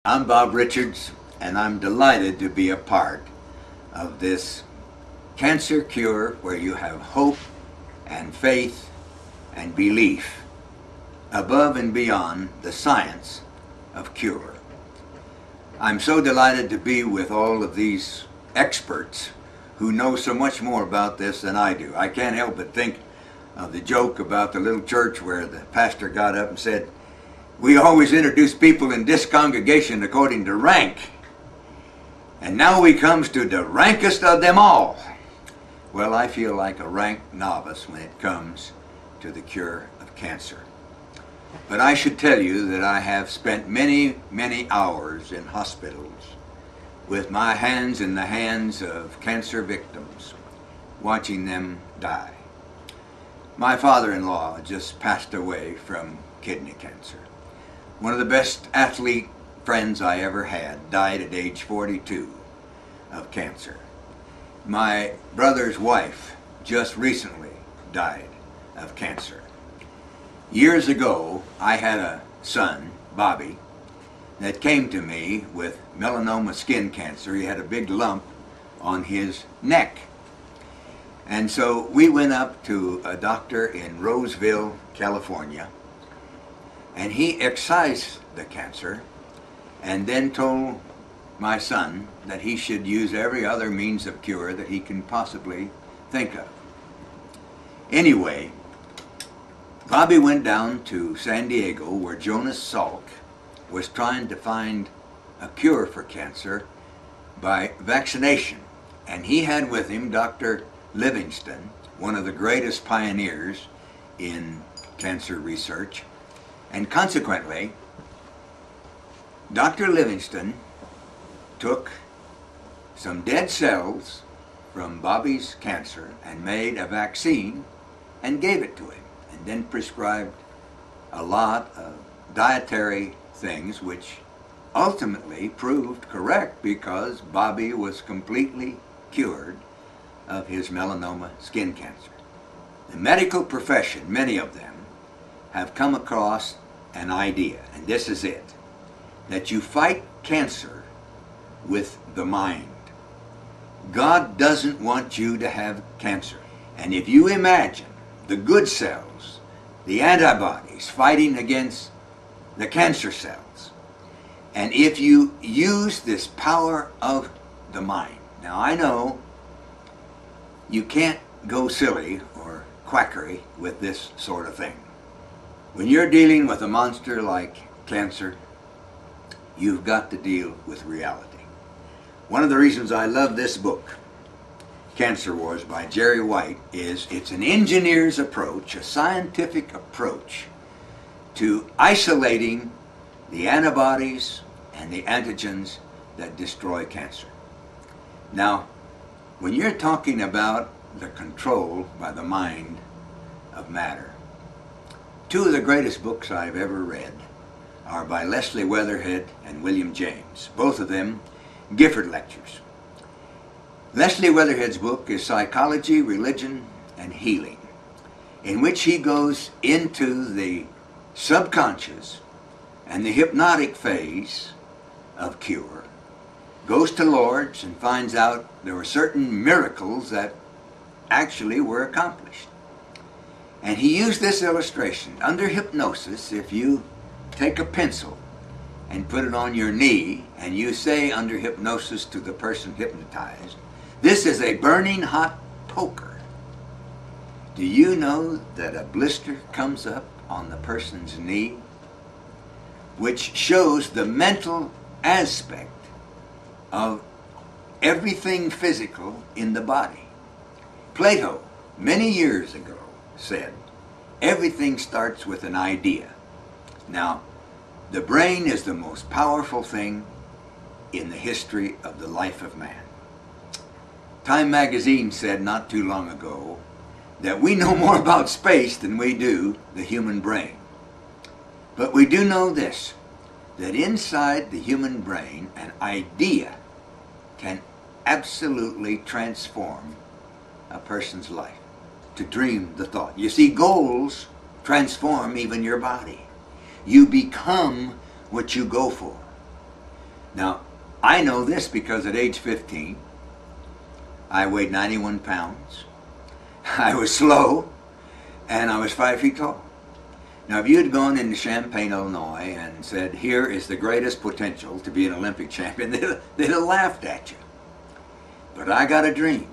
I'm Bob Richards, and I'm delighted to be a part of this cancer cure where you have hope and faith and belief above and beyond the science of cure. I'm so delighted to be with all of these experts who know so much more about this than I do. I can't help but think of the joke about the little church where the pastor got up and said, "We always introduce people in this congregation according to rank. And now we comes to the rankest of them all." Well, I feel like a rank novice when it comes to the cure of cancer. But I should tell you that I have spent many, many hours in hospitals with my hands in the hands of cancer victims, watching them die. My father-in-law just passed away from kidney cancer. One of the best athlete friends I ever had died at age 42 of cancer. My brother's wife just recently died of cancer. Years ago, I had a son, Bobby, that came to me with melanoma skin cancer. He had a big lump on his neck. And so we went up to a doctor in Roseville, California, and he excised the cancer and then told my son that he should use every other means of cure that he can possibly think of. Anyway, Bobby went down to San Diego where Jonas Salk was trying to find a cure for cancer by vaccination. And he had with him Dr. Livingston, one of the greatest pioneers in cancer research. And consequently, Dr. Livingston took some dead cells from Bobby's cancer and made a vaccine and gave it to him, and then prescribed a lot of dietary things which ultimately proved correct because Bobby was completely cured of his melanoma skin cancer. The medical profession, many of them, have come across an idea, and this is it, that you fight cancer with the mind. God doesn't want you to have cancer. And if you imagine the good cells, the antibodies fighting against the cancer cells, and if you use this power of the mind. Now I know you can't go silly or quackery with this sort of thing. When you're dealing with a monster like cancer, you've got to deal with reality. One of the reasons I love this book, Cancer Wars by Jerry White, is it's an engineer's approach, a scientific approach to isolating the antibodies and the antigens that destroy cancer. Now, when you're talking about the control by the mind of matter, two of the greatest books I've ever read are by Leslie Weatherhead and William James, both of them Gifford Lectures. Leslie Weatherhead's book is Psychology, Religion, and Healing, in which he goes into the subconscious and the hypnotic phase of cure, goes to Lourdes and finds out there were certain miracles that actually were accomplished. And he used this illustration. Under hypnosis, if you take a pencil and put it on your knee and you say under hypnosis to the person hypnotized, "This is a burning hot poker," do you know that a blister comes up on the person's knee, which shows the mental aspect of everything physical in the body? Plato, many years ago, said, everything starts with an idea. Now, the brain is the most powerful thing in the history of the life of man. Time magazine said not too long ago that we know more about space than we do the human brain. But we do know this, that inside the human brain, an idea can absolutely transform a person's life. To dream the thought. You see, goals transform even your body. You become what you go for. Now, I know this because at age 15, I weighed 91 pounds. I was slow, and I was 5 feet tall. Now, if you had gone into Champaign, Illinois, and said, here is the greatest potential to be an Olympic champion, they'd have laughed at you. But I got a dream.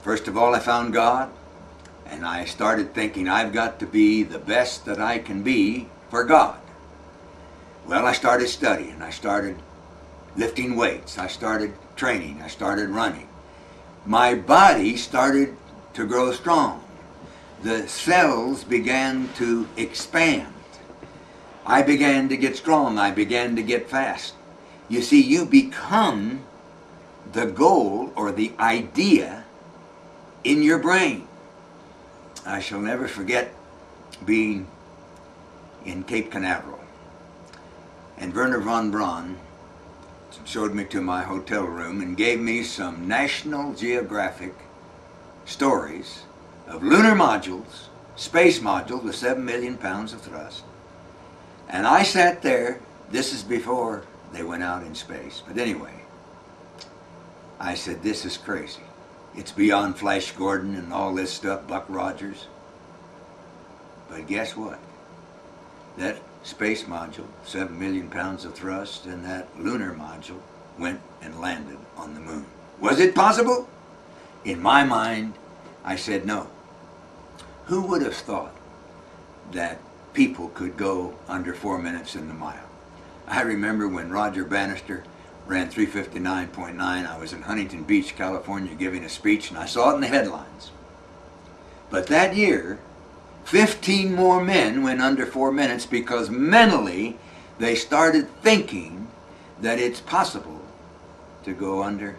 First of all, I found God, and I started thinking, I've got to be the best that I can be for God. Well, I started studying. I started lifting weights. I started training. I started running. My body started to grow strong. The cells began to expand. I began to get strong. I began to get fast. You see, you become the goal or the idea in your brain. I shall never forget being in Cape Canaveral, and Wernher von Braun showed me to my hotel room and gave me some National Geographic stories of lunar modules, space modules with 7 million pounds of thrust. And I sat there. This is before they went out in space. But anyway, I said, this is crazy. It's beyond Flash Gordon and all this stuff, Buck Rogers. But guess what? That space module, 7 million pounds of thrust, and that lunar module went and landed on the moon. Was it possible? In my mind, I said no. Who would have thought that people could go under 4 minutes in the mile? I remember when Roger Bannister ran 3:59.9, I was in Huntington Beach, California, giving a speech, and I saw it in the headlines. But that year, 15 more men went under 4 minutes because mentally they started thinking that it's possible to go under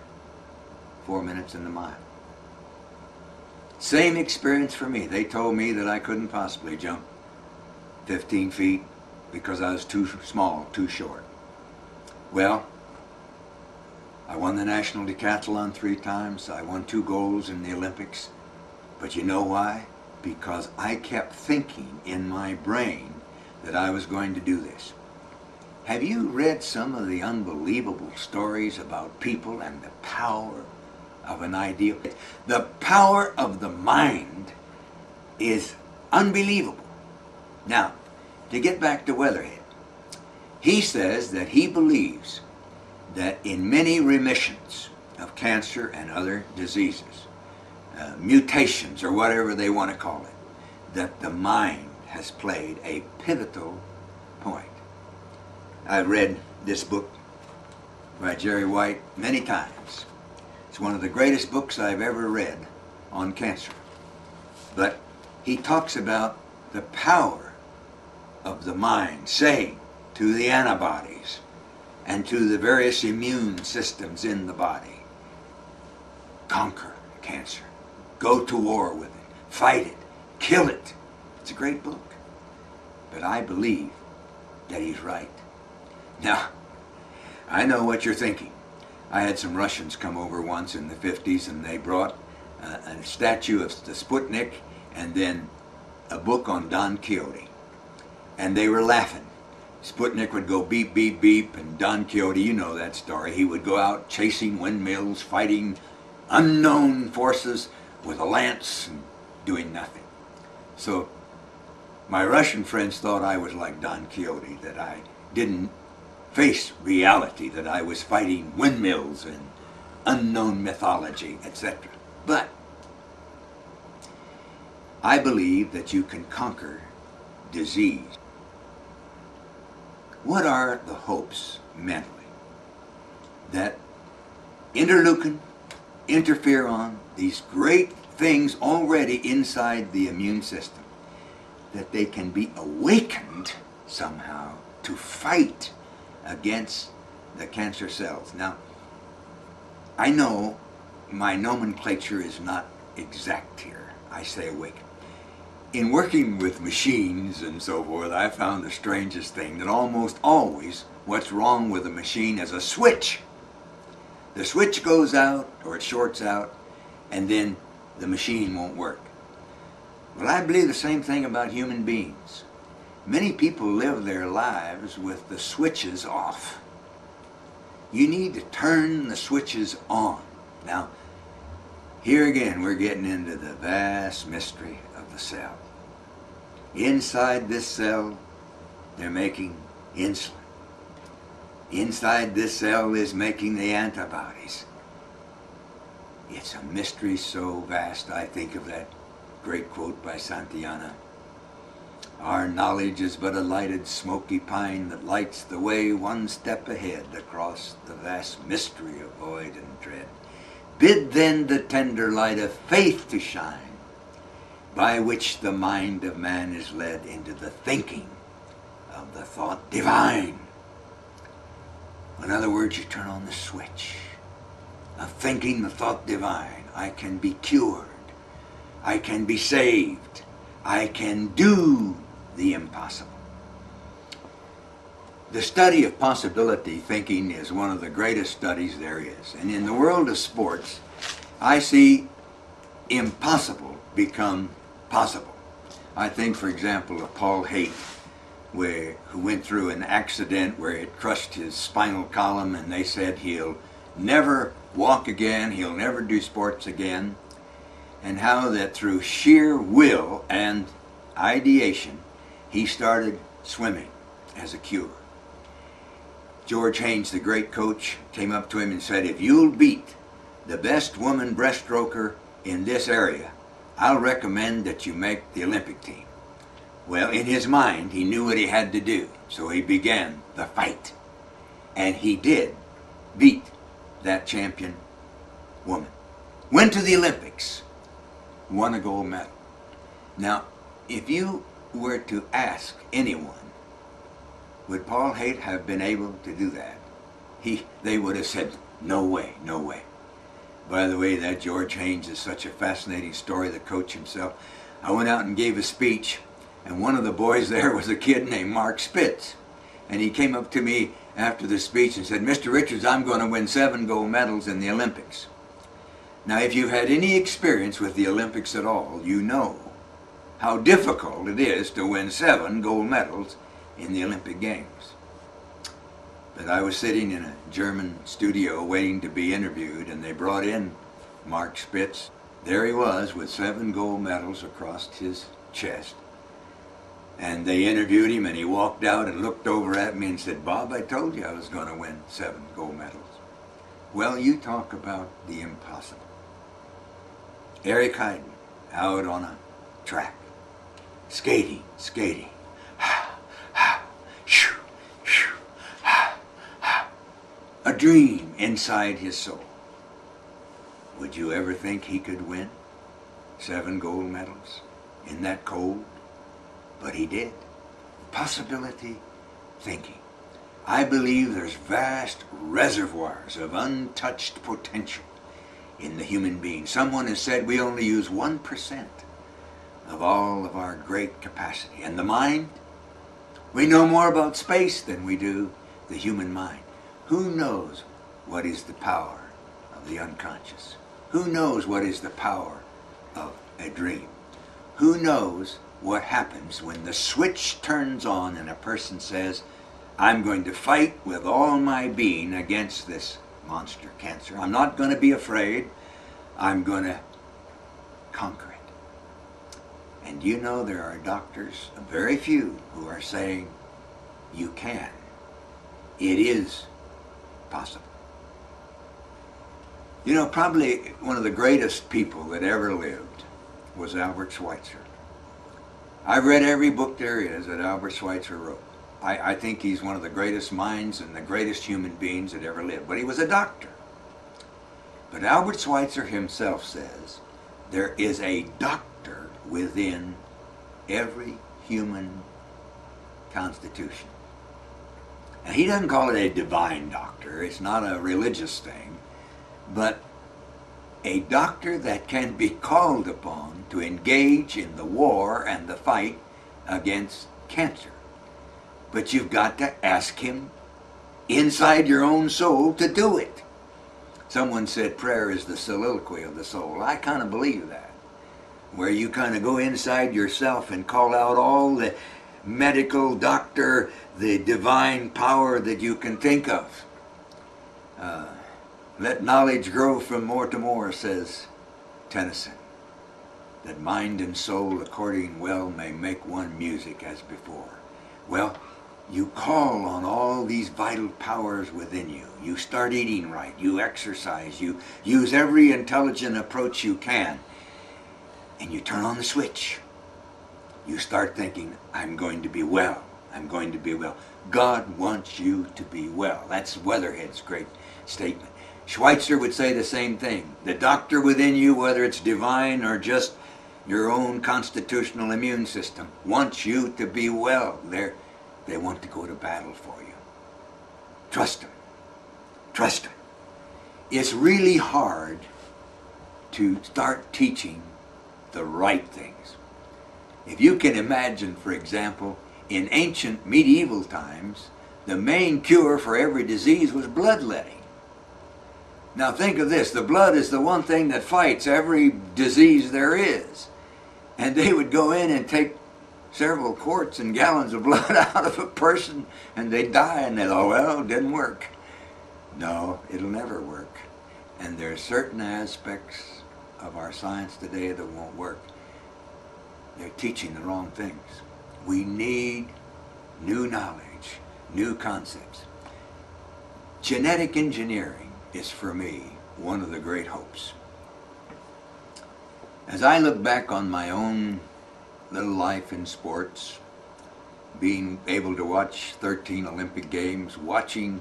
4 minutes in the mile. Same experience for me. They told me that I couldn't possibly jump 15 feet because I was too small, too short. Well, I won the National Decathlon 3 times. I won 2 golds in the Olympics. But you know why? Because I kept thinking in my brain that I was going to do this. Have you read some of the unbelievable stories about people and the power of an idea? The power of the mind is unbelievable. Now, to get back to Weatherhead, he says that he believes that in many remissions of cancer and other diseases, mutations or whatever they want to call it, that the mind has played a pivotal point. I've read this book by Jerry White many times. It's one of the greatest books I've ever read on cancer. But he talks about the power of the mind saying to the antibodies and to the various immune systems in the body, conquer cancer. Go to war with it. Fight it. Kill it. It's a great book. But I believe that he's right. Now, I know what you're thinking. I had some Russians come over once in the 50s, and they brought a statue of the Sputnik and then a book on Don Quixote. And they were laughing. Sputnik would go beep, beep, beep, and Don Quixote, you know that story. He would go out chasing windmills, fighting unknown forces with a lance and doing nothing. So my Russian friends thought I was like Don Quixote, that I didn't face reality, that I was fighting windmills and unknown mythology, etc. But I believe that you can conquer disease. What are the hopes mentally? That interleukin, interferon, these great things already inside the immune system, that they can be awakened somehow to fight against the cancer cells. Now, I know my nomenclature is not exact here. I say awaken. In working with machines and so forth, I found the strangest thing, that almost always what's wrong with a machine is a switch. The switch goes out or it shorts out, and then the machine won't work. Well, I believe the same thing about human beings. Many people live their lives with the switches off. You need to turn the switches on. Now, here again, we're getting into the vast mystery of the cell. Inside this cell, they're making insulin. Inside this cell is making the antibodies. It's a mystery so vast, I think of that great quote by Santayana. Our knowledge is but a lighted smoky pine that lights the way one step ahead across the vast mystery of void and dread. Bid then the tender light of faith to shine, by which the mind of man is led into the thinking of the thought divine. In other words, you turn on the switch of thinking the thought divine. I can be cured. I can be saved. I can do the impossible. The study of possibility thinking is one of the greatest studies there is. And in the world of sports, I see impossible become possible. I think, for example, of Paul Haight, who went through an accident where it crushed his spinal column, and they said he'll never walk again, he'll never do sports again, and how that through sheer will and ideation, he started swimming as a cure. George Haynes, the great coach, came up to him and said, if you'll beat the best woman breaststroker in this area, I'll recommend that you make the Olympic team. Well, in his mind, he knew what he had to do, so he began the fight. And he did beat that champion woman. Went to the Olympics, won a gold medal. Now, if you were to ask anyone, would Paul Haight have been able to do that? They would have said, no way, no way. By the way, that George Haynes is such a fascinating story, the coach himself. I went out and gave a speech, and one of the boys there was a kid named Mark Spitz. And he came up to me after the speech and said, Mr. Richards, I'm going to win 7 gold medals in the Olympics. Now, if you've had any experience with the Olympics at all, you know how difficult it is to win 7 gold medals in the Olympic Games. But I was sitting in a German studio waiting to be interviewed, and they brought in Mark Spitz. There he was with 7 gold medals across his chest. And they interviewed him, and he walked out and looked over at me and said, Bob, I told you I was going to win 7 gold medals. Well, you talk about the impossible. Eric Heiden out on a track, skating. A dream inside his soul. Would you ever think he could win 7 gold medals in that cold? But he did. Possibility thinking. I believe there's vast reservoirs of untouched potential in the human being. Someone has said we only use 1% of all of our great capacity. And the mind, we know more about space than we do the human mind. Who knows what is the power of the unconscious? Who knows what is the power of a dream? Who knows what happens when the switch turns on and a person says, I'm going to fight with all my being against this monster cancer. I'm not going to be afraid. I'm going to conquer it. And you know there are doctors, very few, who are saying, you can. It is possible. You know, probably one of the greatest people that ever lived was Albert Schweitzer. I've read every book there is that Albert Schweitzer wrote. I think he's one of the greatest minds and the greatest human beings that ever lived. But he was a doctor. But Albert Schweitzer himself says there is a doctor within every human constitution. Now, he doesn't call it a divine doctor. It's not a religious thing. But a doctor that can be called upon to engage in the war and the fight against cancer. But you've got to ask him inside your own soul to do it. Someone said prayer is the soliloquy of the soul. I kind of believe that. Where you kind of go inside yourself and call out all the medical, doctor, the divine power that you can think of. Let knowledge grow from more to more, says Tennyson, that mind and soul according well may make one music as before. Well, you call on all these vital powers within you. You start eating right, you exercise, you use every intelligent approach you can, and you turn on the switch. You start thinking, I'm going to be well, I'm going to be well. God wants you to be well. That's Weatherhead's great statement. Schweitzer would say the same thing. The doctor within you, whether it's divine or just your own constitutional immune system, wants you to be well. They want to go to battle for you. Trust them. Trust them. It's really hard to start teaching the right things. If you can imagine, for example, in ancient medieval times, the main cure for every disease was bloodletting. Now think of this, the blood is the one thing that fights every disease there is. And they would go in and take several quarts and gallons of blood out of a person and they'd die, and they'd, oh well, it didn't work. No, it'll never work. And there are certain aspects of our science today that won't work. They're teaching the wrong things. We need new knowledge, new concepts. Genetic engineering is, for me, one of the great hopes. As I look back on my own little life in sports, being able to watch 13 Olympic Games, watching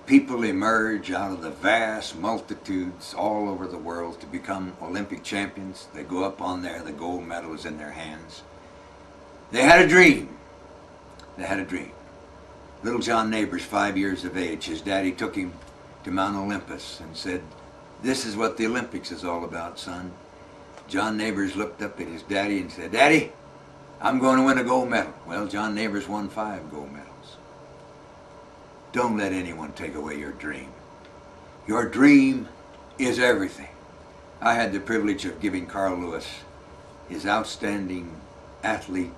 people emerge out of the vast multitudes all over the world to become Olympic champions. They go up on there, the gold medal is in their hands. They had a dream. They had a dream. Little John Neighbors, 5 years of age, his daddy took him to Mount Olympus and said, this is what the Olympics is all about, son. John Neighbors looked up at his daddy and said, Daddy, I'm going to win a gold medal. Well, John Neighbors won 5 gold medals. Don't let anyone take away your dream. Your dream is everything. I had the privilege of giving Carl Lewis his Outstanding Athlete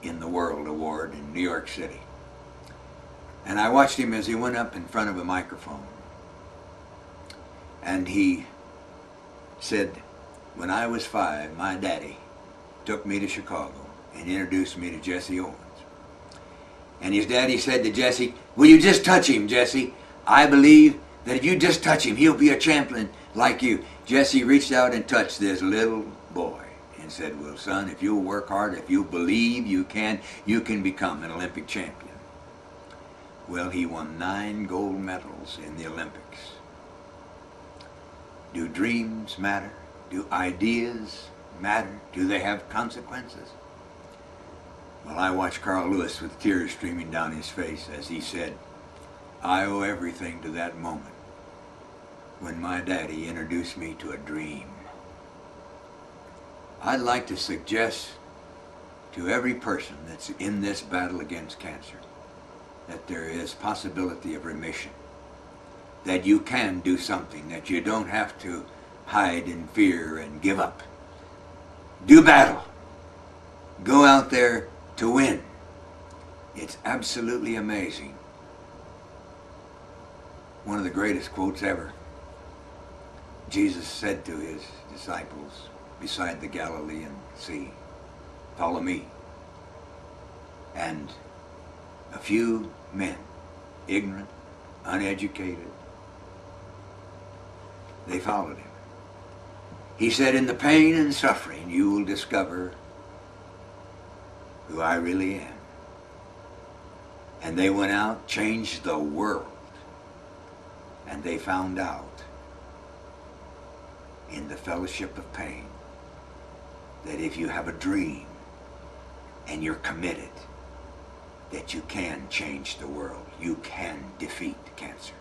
in the World award in New York City. And I watched him as he went up in front of a microphone. And he said, when I was 5, my daddy took me to Chicago and introduced me to Jesse Owens. And his daddy said to Jesse, will you just touch him, Jesse? I believe that if you just touch him, he'll be a champion like you. Jesse reached out and touched this little boy and said, well, son, if you'll work hard, if you believe you can become an Olympic champion. Well, he won 9 gold medals in the Olympics. Do dreams matter? Do ideas matter? Do they have consequences? Well, I watched Carl Lewis with tears streaming down his face as he said, I owe everything to that moment when my daddy introduced me to a dream. I'd like to suggest to every person that's in this battle against cancer that there is possibility of remission, that you can do something, that you don't have to hide in fear and give up. Do battle. Go out there to win. It's absolutely amazing. One of the greatest quotes ever. Jesus said to his disciples beside the Galilean Sea, follow me. And a few men, ignorant, uneducated, they followed him. He said, in the pain and suffering, you will discover who I really am. And they went out, changed the world, and they found out in the fellowship of pain that if you have a dream and you're committed, that you can change the world. You can defeat cancer.